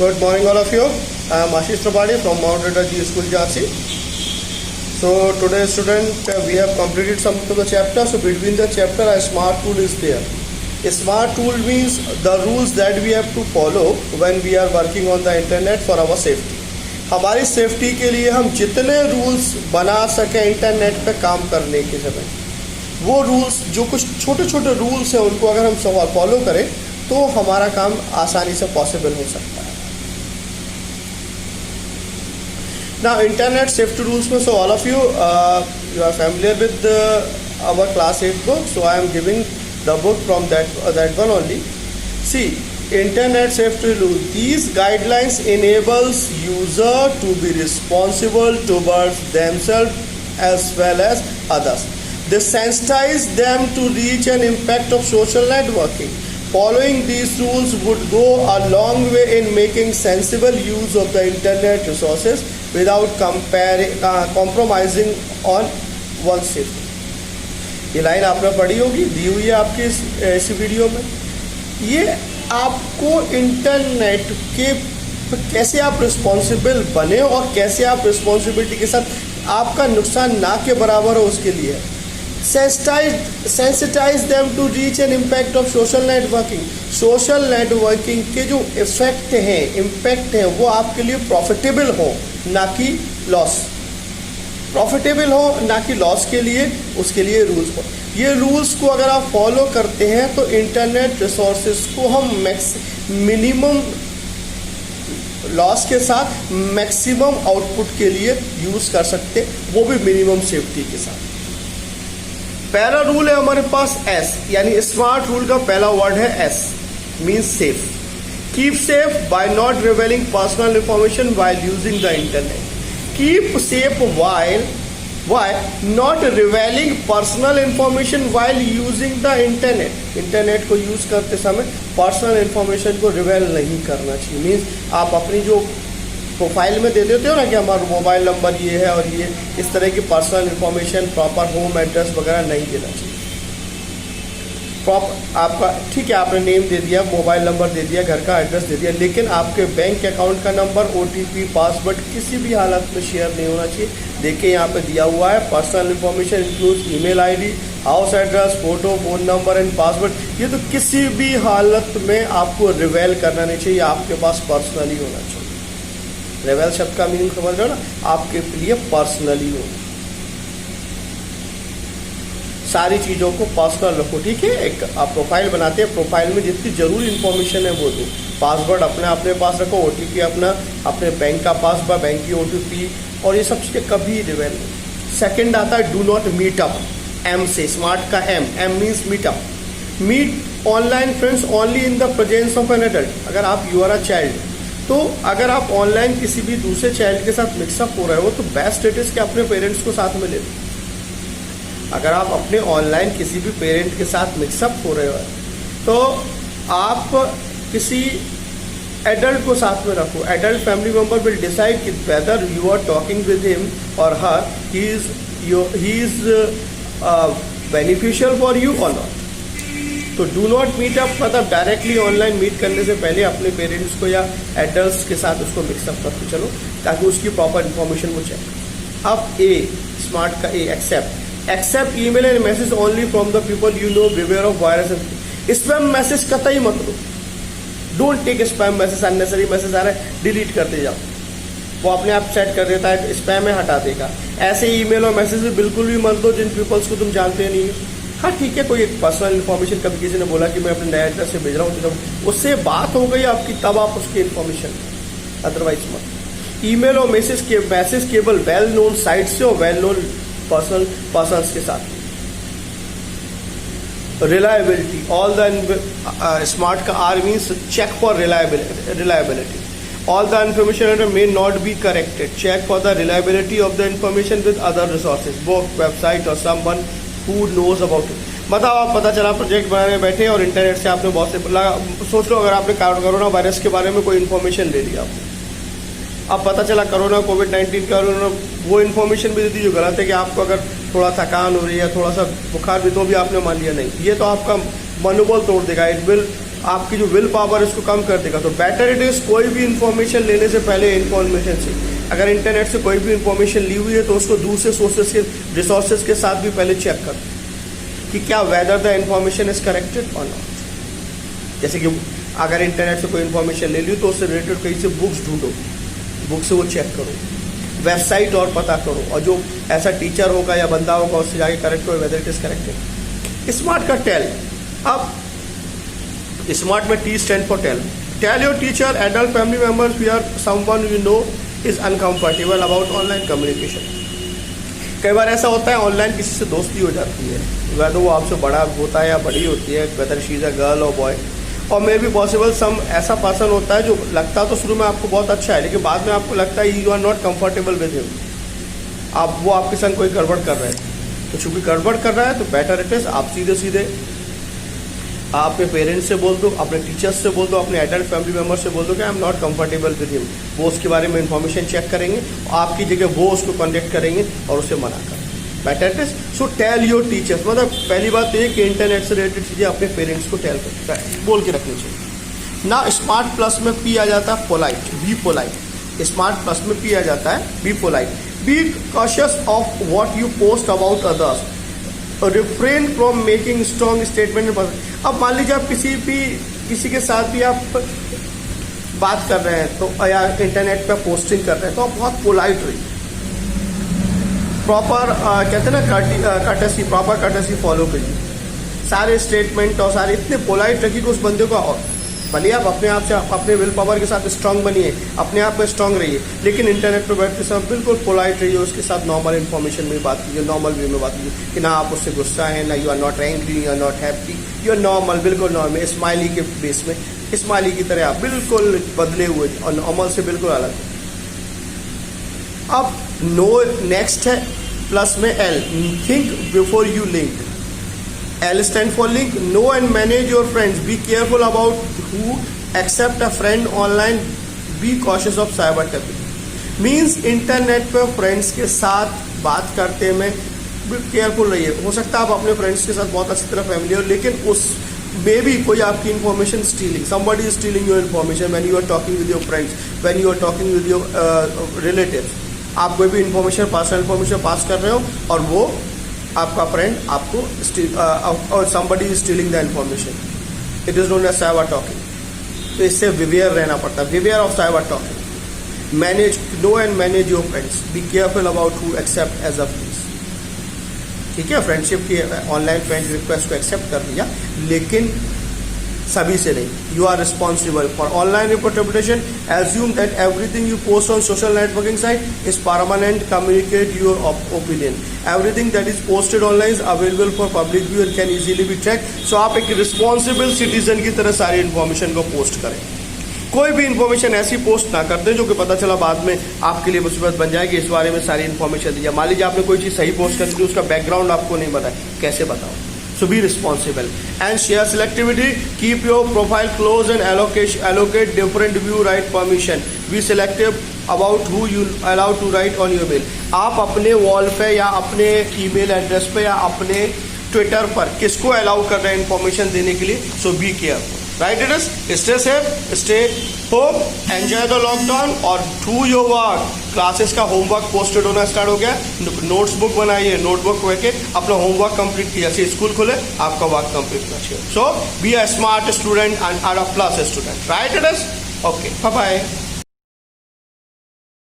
Good morning, all of you. I am Ashish Trapadi from Mount Reda G School, Jhansi. So today, student, we have completed some of the chapter. So between the chapter, a smart tool is there. A smart tool means the rules that we have to follow when we are working on the internet for our safety. हमारी safety के लिए हम जितने rules बना सकें internet पे काम करने के समय, वो रूल्स जो कुछ छोटे छोटे रूल्स हैं उनको अगर हम फॉलो करें तो हमारा काम आसानी से पॉसिबल हो सकता है. Now internet safety rules में, so all of you you are familiar with our class 8 book, so I am giving the book from that one only. See, internet safety rules, these guidelines enables user to be responsible towards themselves as well as others. They sensitize them to reach an impact of social networking. Following these rules would go a long way in making sensible use of the internet resources without compromising on one's safety. ये line आपने पढ़ी होगी, दी हुई है आपके इस video में. ये आपको इंटरनेट के कैसे आप रिस्पॉन्सिबल बने और कैसे आप रिस्पॉन्सिबिलिटी के साथ आपका नुकसान ना के बराबर हो उसके लिए. Sensitize them to reach an impact of social networking. Social networking के जो इफेक्ट हैं, इम्पैक्ट हैं, वो आपके लिए प्रॉफिटेबल हो ना कि लॉस. प्रॉफिटेबल हो ना कि लॉस के लिए, उसके लिए रूल्स हो. ये रूल्स को अगर आप फॉलो करते हैं तो इंटरनेट रिसोर्सेज को हम मिनिमम लॉस के साथ मैक्सिमम आउटपुट के लिए यूज कर सकते, वो भी मिनिमम सेफ्टी के साथ. पहला रूल है हमारे पास एस, यानी स्मार्ट रूल का पहला वर्ड है S, means safe. Keep safe by not revealing personal information while using the internet. Keep safe by not revealing personal information while using the internet. Internet को use करते समय personal information को reveal नहीं करना चाहिए. Means आप अपनी जो प्रोफाइल में दे देते हो ना कि हमारा मोबाइल नंबर ये है और ये, इस तरह की personal information, proper home address वगैरह नहीं देना चाहिए. आपका ठीक है, आपने नेम दे दिया, मोबाइल नंबर दे दिया, घर का एड्रेस दे दिया, लेकिन आपके बैंक अकाउंट का नंबर, OTP, पासवर्ड किसी भी हालत में शेयर नहीं होना चाहिए. देखिए यहाँ पे दिया हुआ है, personal information includes email ID, house address, photo, phone number and password. ये तो किसी भी हालत में आपको रिवेल करना नहीं चाहिए, आपके पास पर्सनली होना चाहिए. रिवेल शब्द का मीनिंग समझ रहे हो ना, आपके लिए पर्सनली हो. सारी चीज़ों को पर्सनल रखो, ठीक है. एक आप प्रोफाइल बनाते हैं, प्रोफाइल में जितनी जरूरी इंफॉर्मेशन है वो दो. पासवर्ड अपने पास रखो, OTP अपने बैंक का पासवर्ड, बैंक की OTP, और ये सब चीज़ें कभी रिवेल नहीं. सेकेंड आता है do not meet up. M से, स्मार्ट का M means meet up. Meet online friends only in the presence of an adult. अगर आप यू आर अ चाइल्ड, तो अगर आप ऑनलाइन किसी भी दूसरे चाइल्ड के साथ मिक्सअप हो रहे हो तो बेस्ट इट इज कि अपने पेरेंट्स को साथ में ले लो. अगर आप अपने ऑनलाइन किसी भी पेरेंट के साथ मिक्सअप हो रहे हो तो आप किसी एडल्ट को साथ में रखो. Adult family member will decide कि whether you are talking with him or her he is beneficial for you or not. तो डू नॉट मीट अप मतलब डायरेक्टली ऑनलाइन मीट करने से पहले अपने पेरेंट्स को या एडल्ट्स के साथ उसको मिक्सअप करके चलो, ताकि उसकी प्रॉपर इन्फॉर्मेशन वो चेक. अब ए, स्मार्ट का A, accept email and message only from the people you know, beware of virus. Spam message कतई मत दो. Don't take spam message. Unnecessary message आ रहा है, डिलीट करते जाओ, वो अपने आप सेट कर देता है, स्पैम में हटा देगा. ऐसे ईमेल और मैसेज बिल्कुल भी मत दो जिन पीपल्स को तुम जानते नहीं हो. हाँ ठीक है, कोई एक पर्सनल इन्फॉर्मेशन कभी किसी ने बोला कि मैं अपने नए एड्रेस से भेज रहा हूँ, तो उससे बात हो गई आपकी, तब आप उसकी इन्फॉर्मेशन, अदरवाइज मत. ईमेल और मैसेज केवल वेल नोन साइट से और वेल नोन पर्सनस के साथ. रिलायबिलिटी, ऑल द स्मार्ट का R means check for reliability. All the information may not be corrected. Check for the reliability of the information with other resources, book, website or someone who knows about it. मतलब आप पता चला project बनाने बैठे और internet से आपने बहुत से सोच लो, अगर आपने कोरोना वायरस के बारे में कोई इन्फॉर्मेशन ले लिया आपने, अब पता चला कोरोना कोविड-19 का वो इन्फॉर्मेशन भी दे दी जो गलत है कि आपको अगर थोड़ा थकान हो रही है, थोड़ा सा बुखार भी, तो भी आपने मान लिया नहीं. ये तो आपका मनोबल तोड़ देगा. इट विल आपकी जो विल पावर इसको कम कर देगा। तो बेटर इट इज़ कोई भी इंफॉर्मेशन लेने से पहले इन्फॉर्मेशन से, अगर इंटरनेट से कोई भी इंफॉर्मेशन ली हुई है तो उसको दूसरे सोर्सेस के रिसोर्सेज के साथ भी पहले चेक कर कि क्या whether the information is corrected और नॉट। जैसे कि अगर इंटरनेट से कोई इंफॉर्मेशन ले ली तो उससे रिलेटेड कहीं से बुक्स ढूंढो, बुक से वो चेक करो, वेबसाइट और पता करो, और जो ऐसा टीचर होगा या बंदा होगा उससे जाके करेक्ट करो whether it is corrected. Smart का टेल, अब स्मार्ट में T stand for tell. Tell your teacher, adult, family members, we are someone you know is uncomfortable about online communication. कई बार ऐसा होता है ऑनलाइन किसी से दोस्ती हो जाती है, वैसे वो आपसे बड़ा होता है या बड़ी होती है, whether she is a girl और बॉय, और मे बी पॉसिबल सम ऐसा पर्सन होता है जो लगता तो शुरू में आपको बहुत अच्छा है लेकिन बाद में आपको लगता है you are not comfortable with him, आप वो आपके संग कोई गड़बड़ कर रहे हैं। तो चूंकि गड़बड़ कर रहा है तो बेटर इट इज आप सीधे सीधे अपने पेरेंट्स से बोल दो, अपने टीचर्स से बोल दो, अपने एडल्ट फैमिली मेम्बर से बोल दो कि I am not comfortable with him. वो उसके बारे में इंफॉर्मेशन चेक करेंगे और आपकी जगह वो उसको कॉन्टेक्ट करेंगे और उसे मना करें। Better it is so tell your teachers. मतलब पहली बात तो ये कि इंटरनेट से रिलेटेड चीज़ें अपने पेरेंट्स को बोल के रखनी चाहिए ना। स्मार्ट प्लस में पी आ जाता है polite, be polite. Smart plus में पी आ जाता है be polite. Be cautious of what you post about others, refrain from making strong statement. अब मान लीजिए आप किसी के साथ भी आप बात कर रहे हैं तो या इंटरनेट पे पोस्टिंग कर रहे हैं तो आप बहुत पोलाइट रहिए, प्रॉपर कहते हैं ना कर्टेसी, प्रॉपर कर्टेसी फॉलो करिए, सारे स्टेटमेंट और सारे इतने पोलाइट रखिए कि उस बंदे को, और भले आप अपने आप से अपने विल पावर के साथ स्ट्रांग बनिए, अपने आप में स्ट्रांग रहिए, लेकिन इंटरनेट पर बैठते समय बिल्कुल पोलाइट रहिए, उसके साथ नॉर्मल इन्फॉर्मेशन में बात कीजिए, नॉर्मल वे में बात कीजिए कि ना आप उससे गुस्सा है, ना you are not angry, you are not happy, you are normal, बिल्कुल नॉर्मल, स्माइली के बेस में, स्माइली की तरह आप बिल्कुल बदले हुए और नॉर्मल से बिल्कुल अलग। अब नो नेक्स्ट है प्लस में L, think before you link. L stand for link. Know and manage your friends. Be careful about who accept a friend online. Be cautious of cyber tapping. Means internet पे friends के साथ बात करते में careful रहिए। हो सकता है आप अपने फ्रेंड्स के साथ बहुत अच्छी तरह फैमिली हो, लेकिन उस में भी कोई आपकी information stealing, somebody is stealing your information when you are talking with your friends, when you are talking with your relatives. आप कोई भी इन्फॉर्मेशन, पर्सनल इन्फॉर्मेशन पास कर रहे हो और वो आपका फ्रेंड आपको और somebody is stealing the information. It is known as cyber talking. तो इससे विवेयर रहना पड़ता है, beware of cyber talking. Manage, know and manage your friends, be careful about who accept as a friends. ठीक है, फ्रेंडशिप की ऑनलाइन फ्रेंड रिक्वेस्ट को accept कर दिया, लेकिन सभी से नहीं। You are responsible for online reputation. Assume that everything you post on social networking site is permanent. Communicate your opinion. Everything that is posted online is available for public view and can easily B track. So आप एक responsible citizen की तरह सारी information को post करें। कोई भी information ऐसी पोस्ट ना कर दें जो कि पता चला बाद में आपके लिए मुसीबत बन जाएगी। इस बारे में सारी इन्फॉर्मेशन दी जाए। मान लीजिए आपने कोई चीज़ सही पोस्ट कर दी, उसका बैकग्राउंड आपको नहीं पता, कैसे बताओ? So be responsible and share selectivity. Keep your profile close and allocate different view right permission. Be selective about who you allow to write on your mail. आप अपने वॉल पे या अपने ईमेल एड्रेस पे या अपने ट्विटर पर किसको अलाउ कर रहे हैं इन्फॉर्मेशन देने के लिए? So be careful. Right, it is. Stay safe, stay home, enjoy the lockdown और do your work. क्लासेस का होमवर्क पोस्टेड होना स्टार्ट हो गया। नोट्स बुक बनाइए, नोटबुक लेके अपना होमवर्क कंप्लीट किया। जैसे स्कूल खुले आपका वर्क कंप्लीट होना चाहिए। So be a smart student and A plus student. Right, it is okay. Bye bye.